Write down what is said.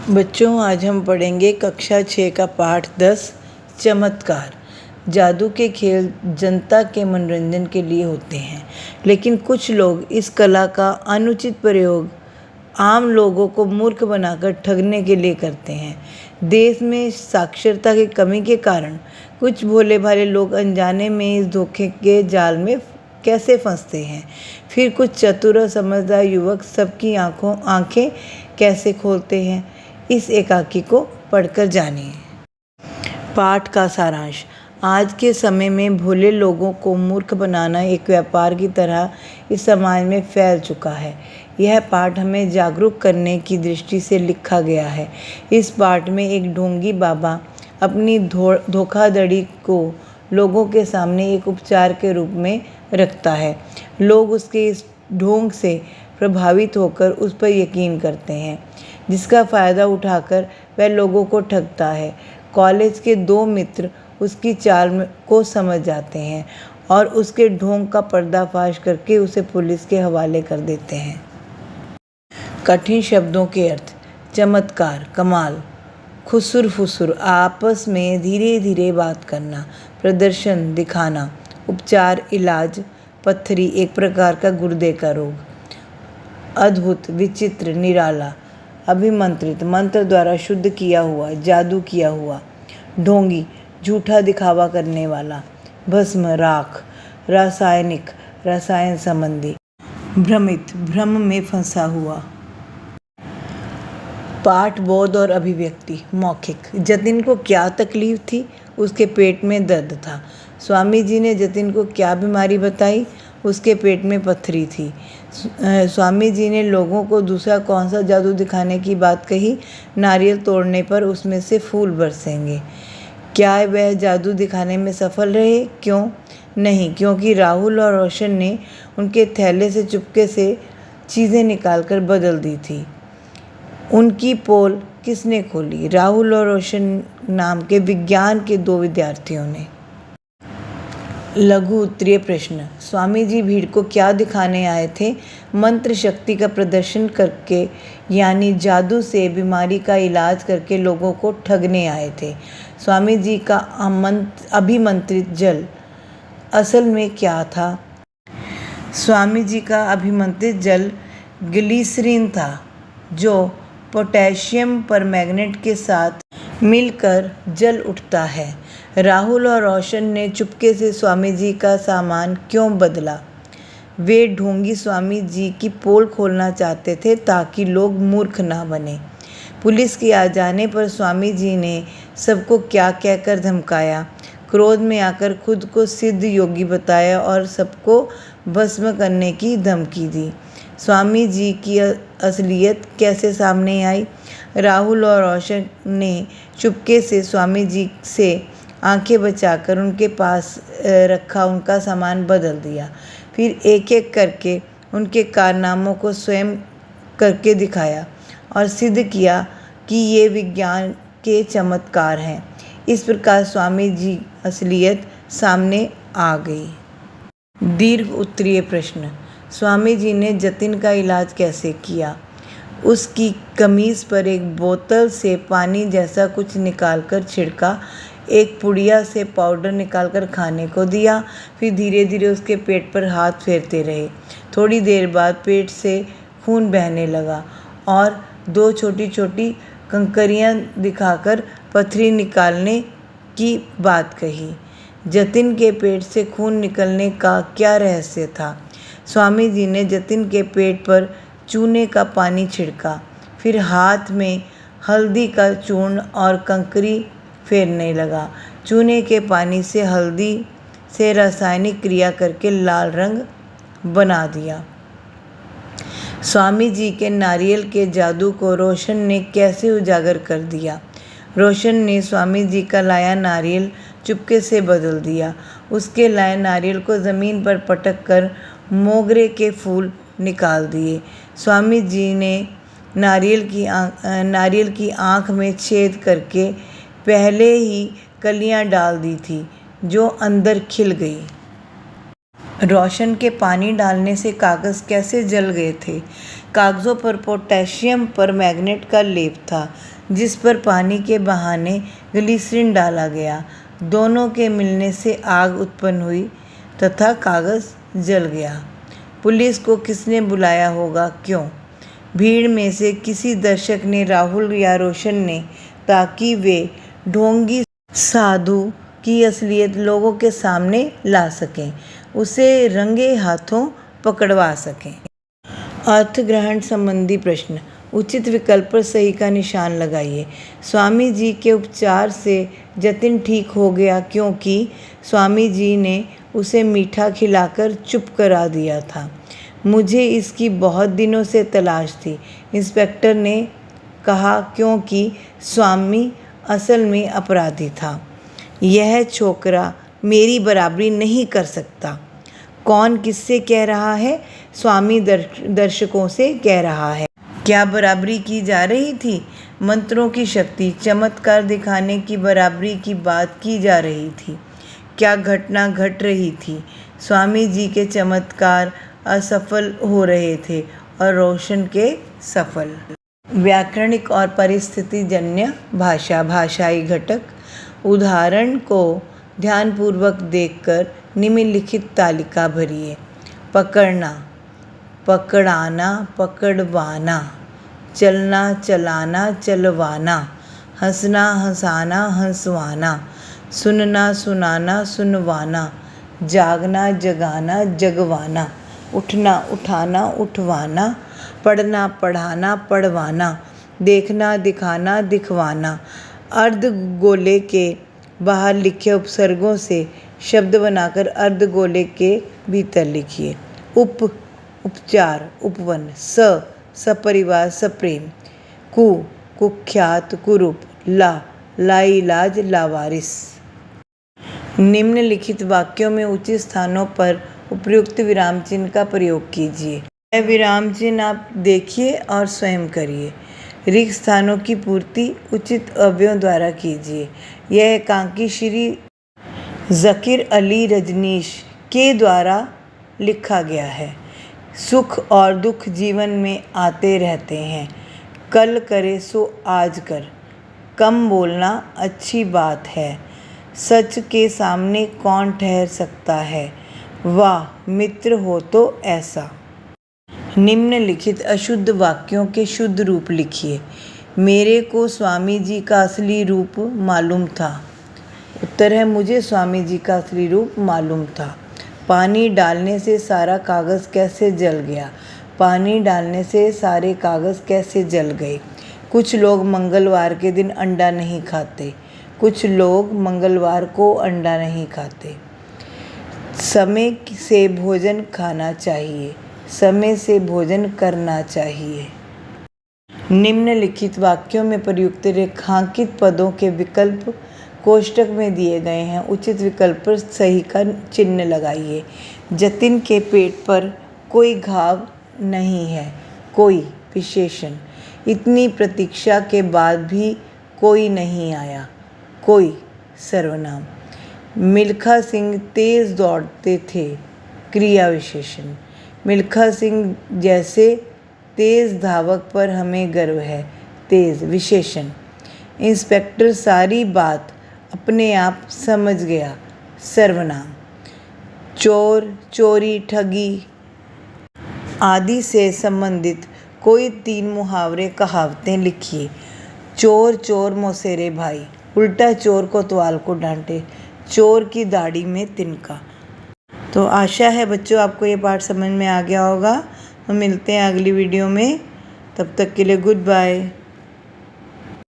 बच्चों, आज हम पढ़ेंगे कक्षा 6 का पाठ 10 चमत्कार। जादू के खेल जनता के मनोरंजन के लिए होते हैं, लेकिन कुछ लोग इस कला का अनुचित प्रयोग आम लोगों को मूर्ख बनाकर ठगने के लिए करते हैं। देश में साक्षरता की कमी के कारण कुछ भोले भाले लोग अनजाने में इस धोखे के जाल में कैसे फंसते हैं। फिर कुछ चतुर और समझदार युवक सबकी आंखें कैसे खोलते हैं। इस एकाकी को पढ़कर जानिए। पाठ का सारांश। आज के समय में भोले लोगों को मूर्ख बनाना एक व्यापार की तरह इस समाज में फैल चुका है। यह पाठ हमें जागरूक करने की दृष्टि से लिखा गया है। इस पाठ में एक ढोंगी बाबा अपनी धोखाधड़ी को लोगों के सामने एक उपचार के रूप में रखता है। लोग उसके इस ढोंग से प्रभावित होकर उस पर यकीन करते हैं, जिसका फ़ायदा उठाकर वह लोगों को ठगता है। कॉलेज के 2 मित्र उसकी चाल को समझ जाते हैं और उसके ढोंग का पर्दाफाश करके उसे पुलिस के हवाले कर देते हैं। कठिन शब्दों के अर्थ। चमत्कार, कमाल, खुसुर फुसुर, आपस में धीरे धीरे बात करना, प्रदर्शन, दिखाना, उपचार, इलाज, पत्थरी, एक प्रकार का गुर्दे का रोग, अद्भुत, विचित्र, निराला, अभिमंत्रित, मंत्र द्वारा शुद्ध किया हुआ, जादू किया हुआ, ढोंगी, झूठा दिखावा करने वाला, भस्म, राख, रासायनिक, रसायन संबंधी, भ्रमित, भ्रम में फंसा हुआ। पाठ, बोध और अभिव्यक्ति। मौखिक। जतिन को क्या तकलीफ थी? उसके पेट में दर्द था। स्वामी जी ने जतिन को क्या बीमारी बताई? उसके पेट में पत्थरी थी। स्वामी जी ने लोगों को दूसरा कौन सा जादू दिखाने की बात कही? नारियल तोड़ने पर उसमें से फूल बरसेंगे। क्या वह जादू दिखाने में सफल रहे? क्यों नहीं? क्योंकि राहुल और रोशन ने उनके थैले से चुपके से चीज़ें निकालकर बदल दी थी। उनकी पोल किसने खोली? राहुल और रोशन नाम के विज्ञान के 2 विद्यार्थियों ने। लघु उत्तरीय प्रश्न। स्वामी जी भीड़ को क्या दिखाने आए थे? मंत्र शक्ति का प्रदर्शन करके, यानी जादू से बीमारी का इलाज करके लोगों को ठगने आए थे। स्वामी जी का अभिमंत्रित जल असल में क्या था? स्वामी जी का अभिमंत्रित जल ग्लिसरीन था, जो पोटेशियम परमैंगनेट के साथ मिलकर जल उठता है। राहुल और रोशन ने चुपके से स्वामी जी का सामान क्यों बदला? वे ढोंगी स्वामी जी की पोल खोलना चाहते थे ताकि लोग मूर्ख ना बने। पुलिस के आ जाने पर स्वामी जी ने सबको क्या कहकर धमकाया? क्रोध में आकर खुद को सिद्ध योगी बताया और सबको भस्म करने की धमकी दी। स्वामी जी की असलियत कैसे सामने आई? राहुल और रोशन ने चुपके से स्वामी जी से आंखें बचाकर उनके पास रखा उनका सामान बदल दिया। फिर एक एक करके उनके कारनामों को स्वयं करके दिखाया और सिद्ध किया कि ये विज्ञान के चमत्कार हैं। इस प्रकार स्वामी जी असलियत सामने आ गई। दीर्घ उत्तरीय प्रश्न। स्वामी जी ने जतिन का इलाज कैसे किया? उसकी कमीज़ पर एक बोतल से पानी जैसा कुछ निकालकर छिड़का, एक पुड़िया से पाउडर निकालकर खाने को दिया, फिर धीरे धीरे उसके पेट पर हाथ फेरते रहे। थोड़ी देर बाद पेट से खून बहने लगा और 2 छोटी छोटी कंकरियां दिखाकर पथरी निकालने की बात कही। जतिन के पेट से खून निकलने का क्या रहस्य था? स्वामी जी ने जतिन के पेट पर चूने का पानी छिड़का, फिर हाथ में हल्दी का चूर्ण और कंकरी फेरने लगा। चूने के पानी से हल्दी से रासायनिक क्रिया करके लाल रंग बना दिया। स्वामी जी के नारियल के जादू को रोशन ने कैसे उजागर कर दिया? रोशन ने स्वामी जी का लाया नारियल चुपके से बदल दिया। उसके लाए नारियल को ज़मीन पर पटक कर मोगरे के फूल निकाल दिए। स्वामी जी ने नारियल की आँख में छेद करके पहले ही कलियां डाल दी थी, जो अंदर खिल गई। रोशन के पानी डालने से कागज़ कैसे जल गए थे? कागज़ों पर पोटेशियम पर मैग्नेट का लेप था, जिस पर पानी के बहाने ग्लिसरीन डाला गया। दोनों के मिलने से आग उत्पन्न हुई तथा कागज़ जल गया। पुलिस को किसने बुलाया होगा, क्यों? भीड़ में से किसी दर्शक ने राहुल या रोशन ने, ताकि वे ढोंगी साधु की असलियत लोगों के सामने ला सकें, उसे रंगे हाथों पकड़वा सकें। अर्थग्रहण संबंधी प्रश्न। उचित विकल्प पर सही का निशान लगाइए। स्वामी जी के उपचार से जतिन ठीक हो गया क्योंकि स्वामी जी ने उसे मीठा खिलाकर चुप करा दिया था। मुझे इसकी बहुत दिनों से तलाश थी, इंस्पेक्टर ने कहा, क्योंकि स्वामी असल में अपराधी था। यह छोकरा मेरी बराबरी नहीं कर सकता। कौन किससे कह रहा है? स्वामी दर्शकों से कह रहा है। क्या बराबरी की जा रही थी? मंत्रों की शक्ति, चमत्कार दिखाने की बराबरी की बात की जा रही थी। क्या घटना घट रही थी? स्वामी जी के चमत्कार असफल हो रहे थे और रोशन के सफल। व्याकरणिक और परिस्थितिजन्य भाषा, भाषाई घटक। उदाहरण को ध्यानपूर्वक देखकर निम्नलिखित तालिका भरिए। पकड़ना, पकड़ाना, पकड़वाना। चलना, चलाना, चलवाना। हंसना, हंसाना, हंसवाना। सुनना, सुनाना, सुनवाना। जागना, जगाना, जगवाना। उठना, उठाना, उठवाना। पढ़ना, पढ़ाना, पढ़वाना। देखना, दिखाना, दिखवाना। अर्धगोले के बाहर लिखे उपसर्गों से शब्द बनाकर अर्धगोले के भीतर लिखिए। उप, उपचार, उपवन। सपरिवार, सप्रेम। कुख्यात, कुरूप। लाइलाज, लावारिस। निम्नलिखित वाक्यों में उचित स्थानों पर उपयुक्त विराम चिन्ह का प्रयोग कीजिए। यह विराम चिन्ह आप देखिए और स्वयं करिए। रिक्त स्थानों की पूर्ति उचित अवयवों द्वारा कीजिए। यह एकांकी श्री ज़कीर अली रजनीश के द्वारा लिखा गया है। सुख और दुख जीवन में आते रहते हैं। कल करे सो आज कर। कम बोलना अच्छी बात है। सच के सामने कौन ठहर सकता है? वाह, मित्र हो तो ऐसा। निम्नलिखित अशुद्ध वाक्यों के शुद्ध रूप लिखिए। मेरे को स्वामी जी का असली रूप मालूम था। उत्तर है, मुझे स्वामी जी का असली रूप मालूम था। पानी डालने से सारा कागज़ कैसे जल गया? पानी डालने से सारे कागज़ कैसे जल गए? कुछ लोग मंगलवार के दिन अंडा नहीं खाते। कुछ लोग मंगलवार को अंडा नहीं खाते। समय से भोजन खाना चाहिए। समय से भोजन करना चाहिए। निम्नलिखित वाक्यों में प्रयुक्त रेखांकित पदों के विकल्प कोष्ठक में दिए गए हैं। उचित विकल्प पर सही का चिन्ह लगाइए। जतिन के पेट पर कोई घाव नहीं है। कोई विशेषण। इतनी प्रतीक्षा के बाद भी कोई नहीं आया। कोई सर्वनाम। मिल्खा सिंह तेज दौड़ते थे। क्रिया विशेषण। मिल्खा सिंह जैसे तेज धावक पर हमें गर्व है। तेज विशेषण। इंस्पेक्टर सारी बात अपने आप समझ गया। सर्वनाम। चोर, चोरी, ठगी आदि से संबंधित कोई 3 मुहावरे कहावतें लिखिए। चोर चोर मौसेरे भाई। उल्टा चोर कोतवाल को डांटे। चोर की दाढ़ी में तिनका। तो आशा है बच्चों आपको ये पाठ समझ में आ गया होगा। हम मिलते हैं अगली वीडियो में। तब तक के लिए गुड बाय।